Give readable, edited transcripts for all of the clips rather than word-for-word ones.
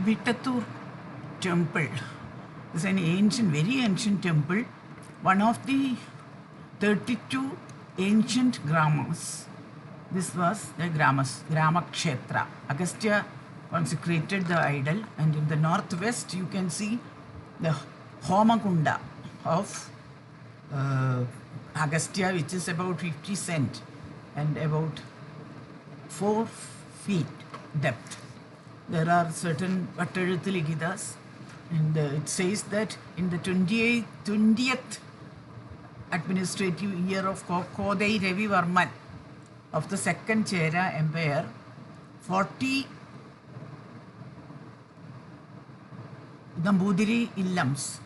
Vittattur temple is an ancient, very ancient temple, one of the 32 ancient gramas. This was the Grama Kshetra. Agastya consecrated the idol, and in the northwest you can see the Homakunda of Agastya, which is about 50 cent and about 4 feet depth. There are certain Vattaluthu Likitas, and it says that in the 20th administrative year of Kodai Ravi Varman of the Second Chera Empire, 40 Nambudiri Illams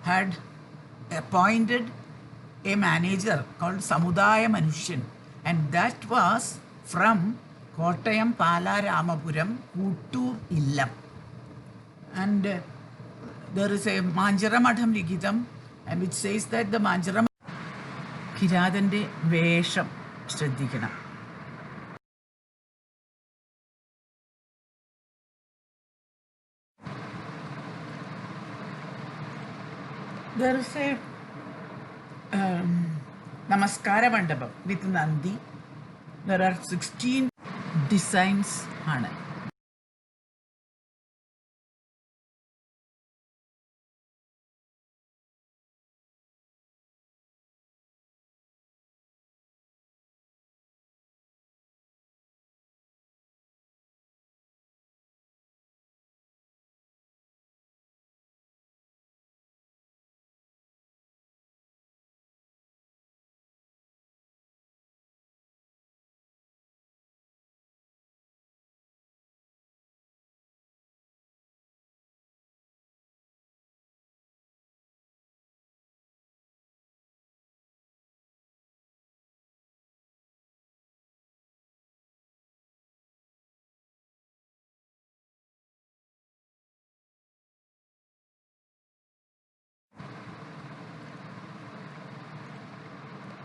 had appointed a manager called Samudaya Manushyan, and that was from Kottayam Pala Ramapuram Kuttur Illam. And there is a Manjara Madham Likitam, and which says that the Manjara Kiradante Vesham Shraddhikana. There is a Namaskara Mandapam with Nandi. There are 16 designs on it.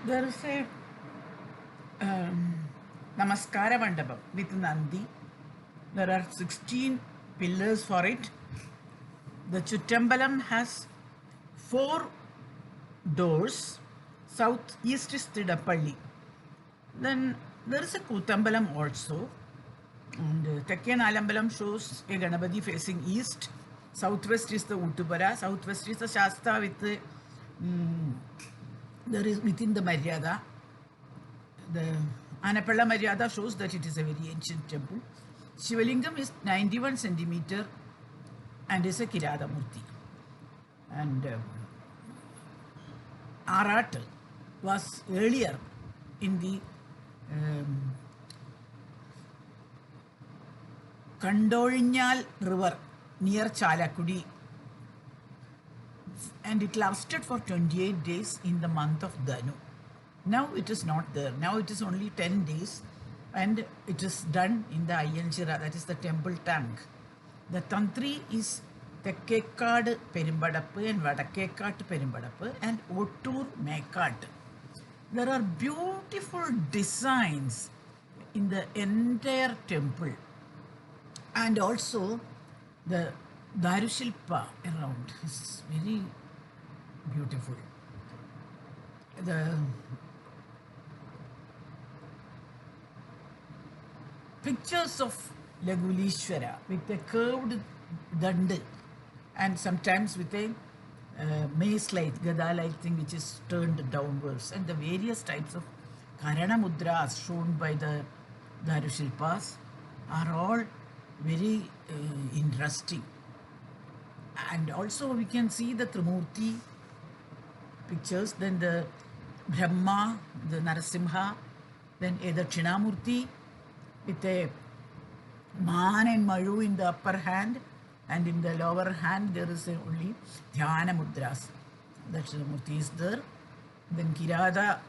There is a Namaskara Mandapam with Nandi. There are 16 pillars for it. The Chuttambalam has 4 doors. Southeast is Tidapalli. Then there is a Kutambalam also. And Tekkan Alambalam shows a Ganapati facing east. Southwest is the Uttupara. Southwest is the Shasta with the there is within the Maryada. The Anapalla Maryada shows that it is a very ancient temple. Shivalingam is 91 centimeter and is a Kirada Murti. And Arat was earlier in the Kandolinyal river near Chalakudi, and it lasted for 28 days in the month of Danu. Now it is not there. Now it is only 10 days, and it is done in the Ayyanchira, that is the temple tank. The Tantri is Tekkekad Perimbadappu and Vadakekad Perimbadappu and Ottur Mekad. There are beautiful designs in the entire temple, and also the Darushilpa around is very beautiful. The pictures of Lagulishwara with a curved dand and sometimes with a mace-like, gada-like thing which is turned downwards, and the various types of Karana mudras shown by the Darushilpas are all very interesting. And also we can see the Trimurti pictures, then the Brahma, the Narasimha, then a Dakshinamurti with a Man and Mayu in the upper hand, and in the lower hand there is only Dhyana Mudras. Dakshinamurti is there. Then Kirada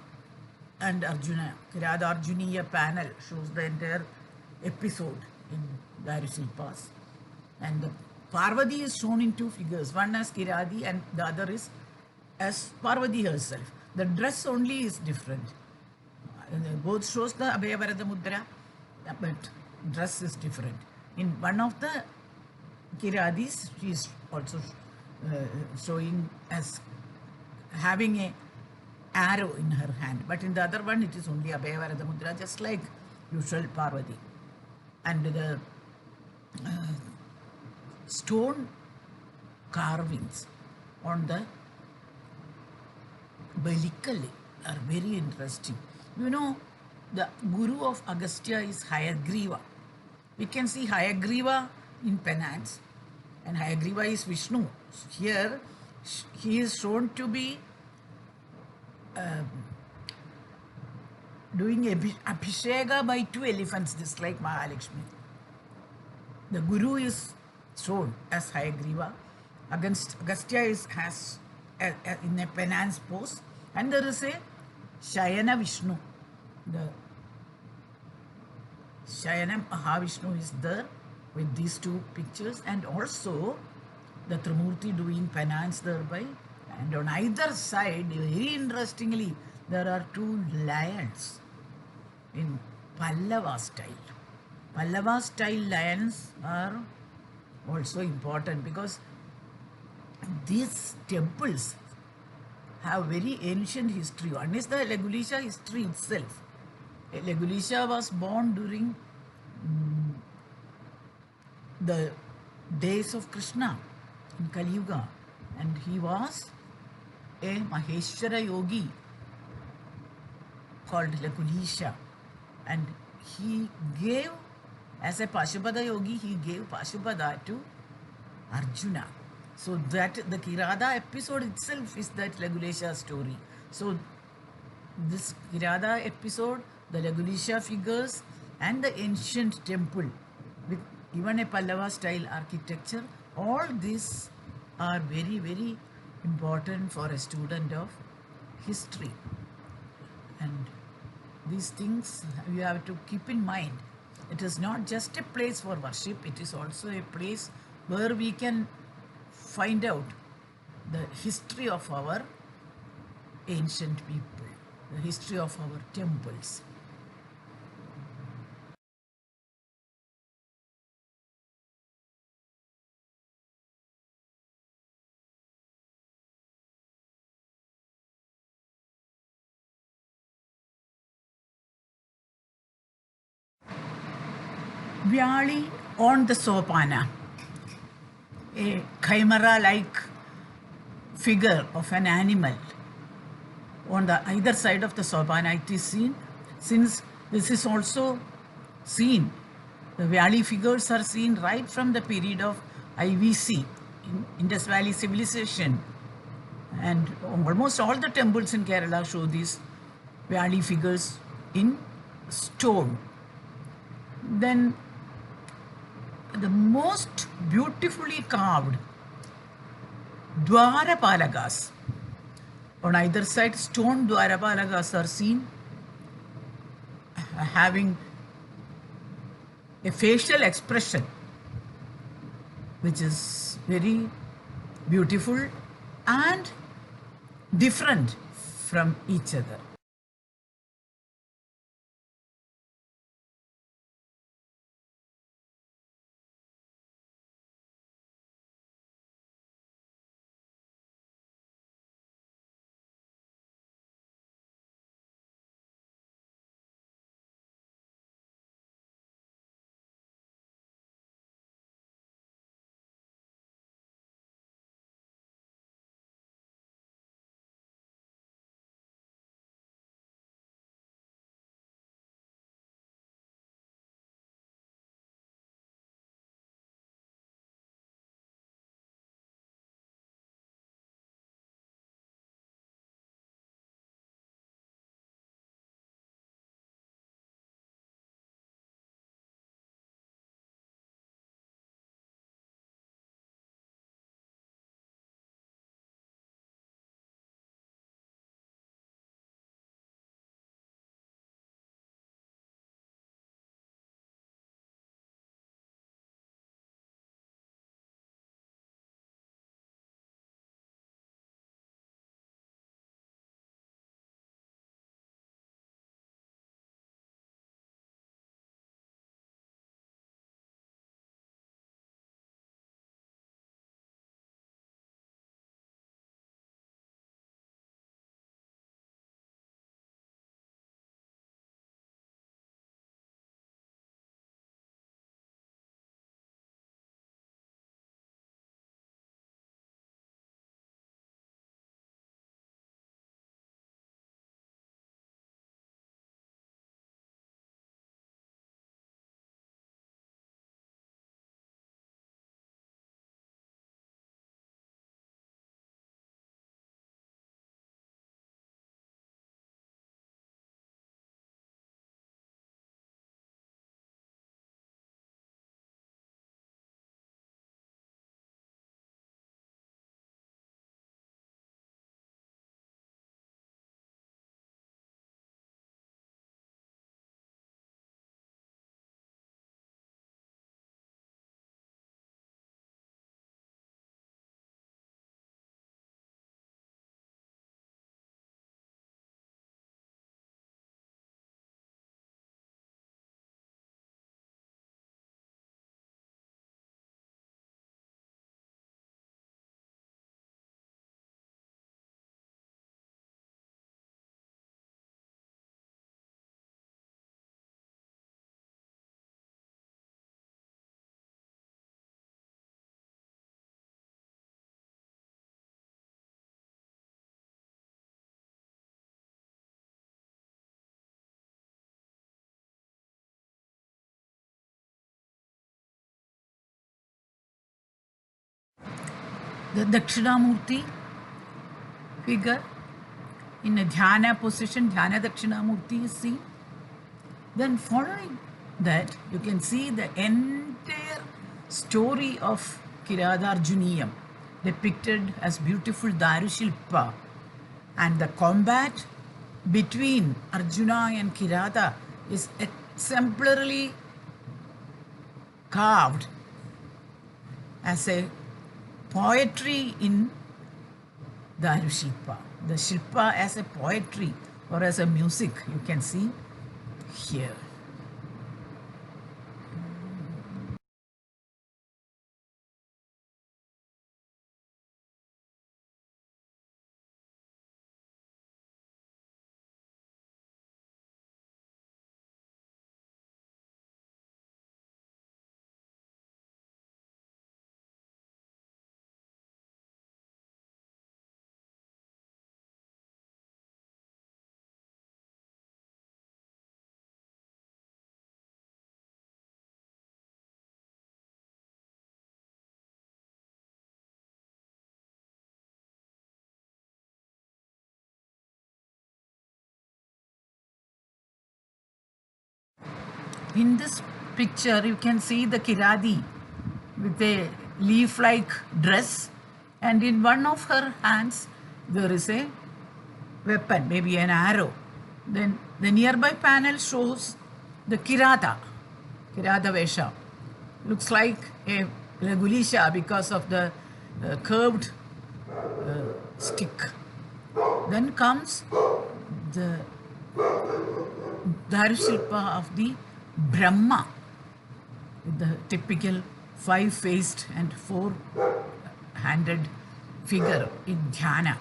and Arjuna, Kirada Arjuniya panel shows the entire episode in Darushilpas. And the Parvati is shown in 2 figures, one as Kiradi and the other is as Parvati herself. The dress only is different. Both shows the Abhaya Varada Mudra, but dress is different. In one of the Kiradis, she is also showing as having a arrow in her hand, but in the other one it is only Abhayavarada Mudra, just like usual Parvati. And the stone carvings on the bellicle are very interesting. You know, the guru of Agastya is Hayagriva. We can see Hayagriva in penance, and Hayagriva is Vishnu. Here, he is shown to be doing Abhisheka by 2 elephants, just like Mahalakshmi. The Guru is shown as Hayagriva. Agastya has in a penance pose, and there is a Shayana Vishnu. The Shayana Mahavishnu is there with these two pictures, and also the Trimurti doing penance thereby. And on either side, very interestingly, there are two lions in Pallava style. Pallava style lions are also important because these temples have very ancient history. One is the Legulisha history itself. Legulisha was born during the days of Krishna in Kali Yuga, and he was a Maheshwara yogi called Legulisha, and he gave, as a Pashupada yogi, he gave Pashupada to Arjuna. So that the Kirada episode itself is that Legulisha story. So this Kirada episode, the Legulisha figures, and the ancient temple with even a Pallava style architecture, all these are very, very important for a student of history. And these things you have to keep in mind. It is not just a place for worship, it is also a place where we can find out the history of our ancient people, the history of our temples. Vyali on the Sopana, a chimera-like figure of an animal on the either side of the Sopana. It is seen, since this is also seen, the Vyali figures are seen right from the period of IVC, Indus Valley Civilization, and almost all the temples in Kerala show these Vyali figures in stone. Then the most beautifully carved Dwarapalakas, on either side, stone Dwarapalakas are seen having a facial expression which is very beautiful and different from each other. the Dakshinamurti figure in a dhyana position, dhyana Dakshinamurti is seen. Then following that, you can see the entire story of Kiradarjuniyam depicted as beautiful Darushilpa, and the combat between Arjuna and Kirata is exemplarily carved as a poetry in Darushilpa. The Shilpa as a poetry or as a music, you can see here. In this picture, you can see the Kiradi with a leaf-like dress, and in one of her hands there is a weapon, maybe an arrow. Then the nearby panel shows the Kirata Vesha. Looks like a Lagulisha because of the curved stick. Then comes the Darushilpa of the Brahma, with the typical five-faced and four-handed figure in dhyana.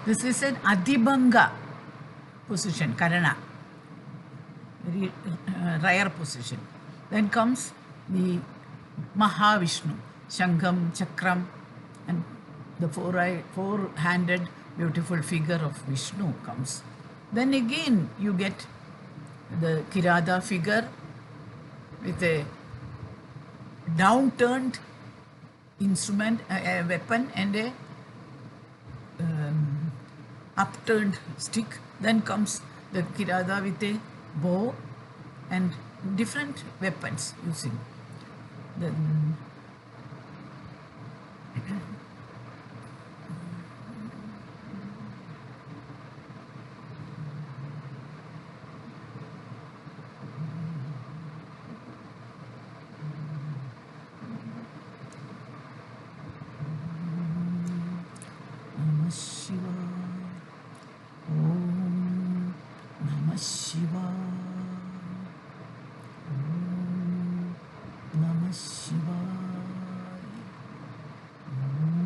This is an Adibanga position, Karana, very rare position. Then comes the Mahavishnu, Shankam, Chakram, and the four-handed beautiful figure of Vishnu comes. Then again you get the Kirada figure with a downturned instrument, a weapon, and a upturned stick. Then comes the Kirada with a bow and different weapons using. Then Namah Shivaya. Om Namah Shivaya. Om Namah Shivaya. Om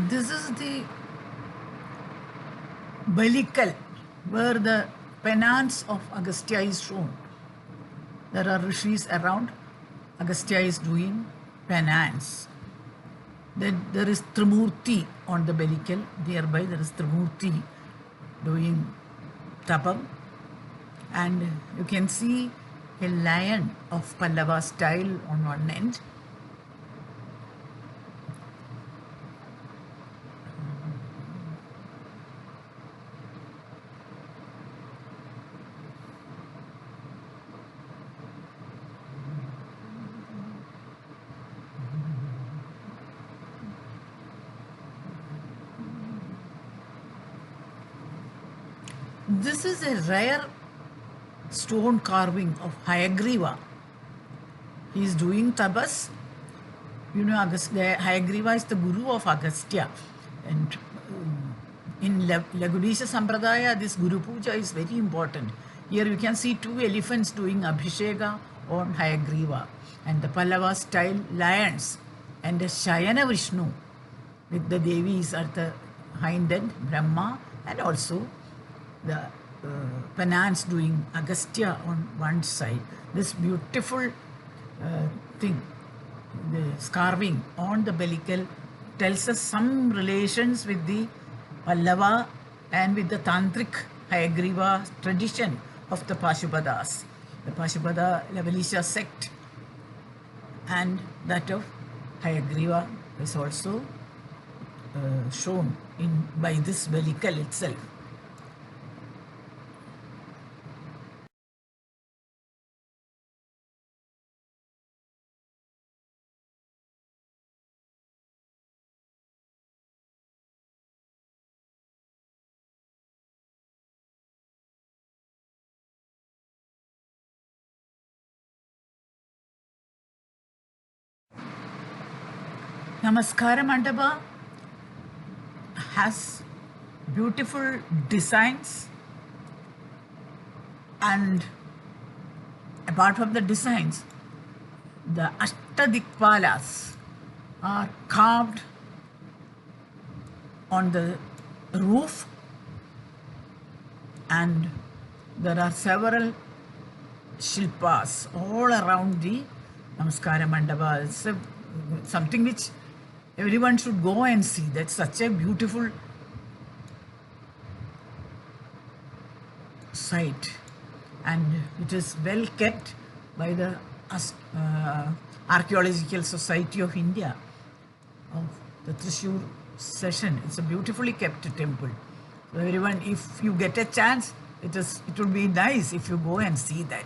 This is the Balikal, where the penance of Agastya is shown. There are rishis around. Agastya is doing penance. Then there is Trimurti on the Balikal. Nearby there is Trimurti doing tapam. And you can see a lion of Pallava style on one end. This is a rare stone carving of Hayagriva. He is doing tabas. You know, Hayagriva is the guru of Agastya. And in Lagudisha Sampradaya, this Guru Puja is very important. Here you can see two elephants doing Abhisheka on Hayagriva. And the Pallava style lions and the Shayana Vishnu with the Devis at the hind end, Brahma, and also the penance doing Agastya on one side. This beautiful thing, the carving on the Balikal, tells us some relations with the Pallava and with the Tantric Hayagriva tradition of the Pashupadas, the Pashupada Lavalisha sect, and that of Hayagriva is also shown by this Balikal itself. Namaskara Mandapa has beautiful designs, and apart from the designs, the Ashtadikpalas are carved on the roof, and there are several shilpas all around the Namaskara Mandapa. It's something which everyone should go and see. That's such a beautiful site, and it is well kept by the Archaeological Society of India of the Thrissur session. It's a beautifully kept temple. So everyone, if you get a chance, it would be nice if you go and see that.